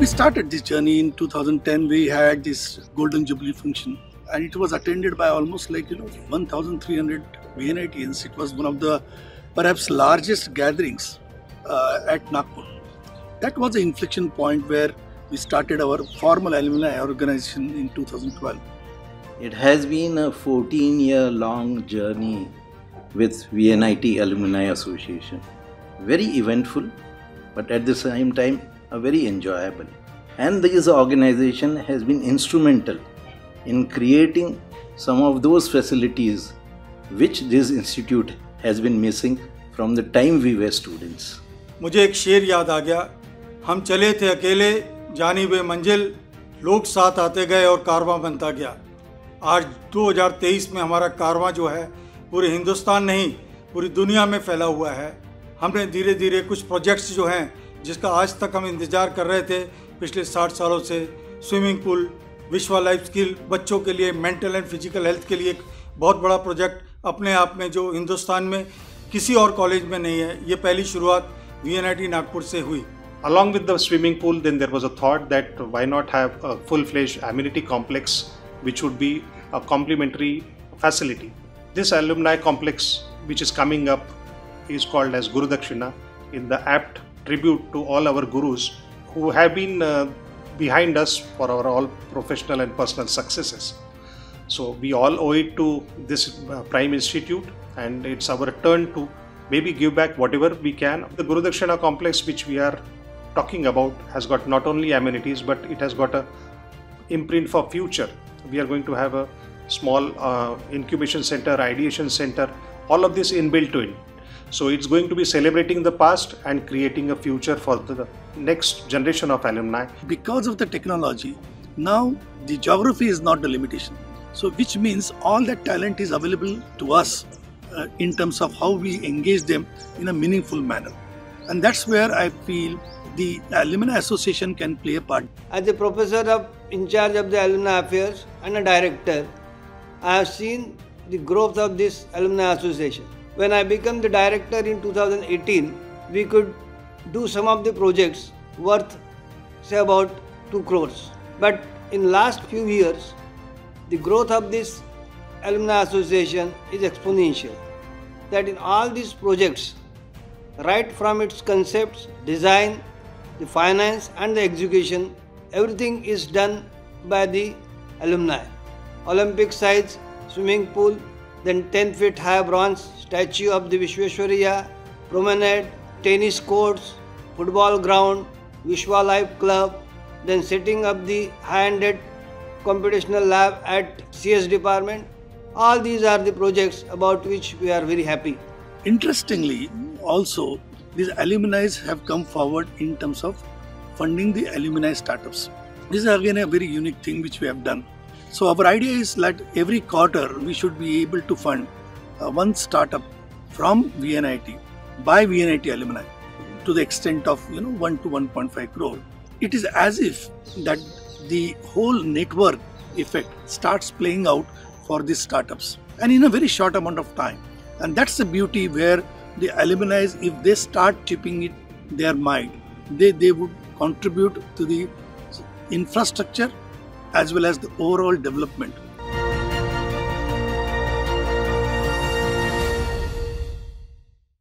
We started this journey in 2010. We had this Golden Jubilee function, and it was attended by almost 1,300 VNITians. It was one of the perhaps largest gatherings at Nagpur. That was the inflection point where we started our formal alumni organization in 2012. It has been a 14-year-long journey with VNIT Alumni Association. Very eventful, but at the same time, very enjoyable. And this organization has been instrumental in creating some of those facilities which this institute has been missing from the time we were students. मुझे एक शेर याद आ गया, हम चले थे अकेले जानी बे मंजिल, लोग साथ आते गए और कारवां बनता गया। आज 2023 में हमारा कारवां जो है पूरे हिंदुस्तान नहीं पूरी दुनिया में फैला हुआ है। हमने धीरे धीरे कुछ प्रोजेक्ट्स जो हैं जिसका आज तक हम इंतज़ार कर रहे थे पिछले 60 सालों से, स्विमिंग पूल, विश्वा लाइफ स्किल, बच्चों के लिए मेंटल एंड फिजिकल हेल्थ के लिए एक बहुत बड़ा प्रोजेक्ट अपने आप में जो हिंदुस्तान में किसी और कॉलेज में नहीं है। ये पहली शुरुआत VNIT नागपुर से हुई। Along with the swimming pool, then there was a thought that why not have a full-fledged amenity complex which would be a complementary facility. This alumni complex which is coming up is called as Guru Dakshina, in the apt tribute to all our gurus who have been behind us for our all professional and personal successes. So we all owe it to this Prime Institute, and it's our turn to maybe give back whatever we can. The Guru Dakshina complex which we are talking about has got not only amenities but it has got a imprint for future. We are going to have a small incubation center, ideation center, all of this inbuilt to it. So it's going to be celebrating the past and creating a future for the next generation of alumni. Because of the technology, now the geography is not the limitation. So which means all that talent is available to us in terms of how we engage them in a meaningful manner. And that's where I feel the Alumni Association can play a part. As a professor in charge of the alumni affairs and a director, I have seen the growth of this Alumni Association. When I became the director in 2018, we could do some of the projects worth say about 2 crores. But in last few years, the growth of this Alumni Association is exponential. That in all these projects, right from its concepts, design, the finance and the execution, everything is done by the alumni. Olympic size swimming pool, then 10 feet high bronze statue of the Vishweshwaraya, promenade, tennis courts, football ground, Vishwa Life Club, then setting up the high-ended computational lab at CS department. All these are the projects about which we are very happy. Interestingly, also, these alumni have come forward in terms of funding the alumni startups. This is again a very unique thing which we have done. So our idea is that every quarter we should be able to fund one startup from VNIT by VNIT alumni to the extent of 1 to 1.5 crore. It is as if that the whole network effect starts playing out for these startups and in a very short amount of time. And that's the beauty where the alumni, if they start chipping it their mind, they would contribute to the infrastructure as well as the overall development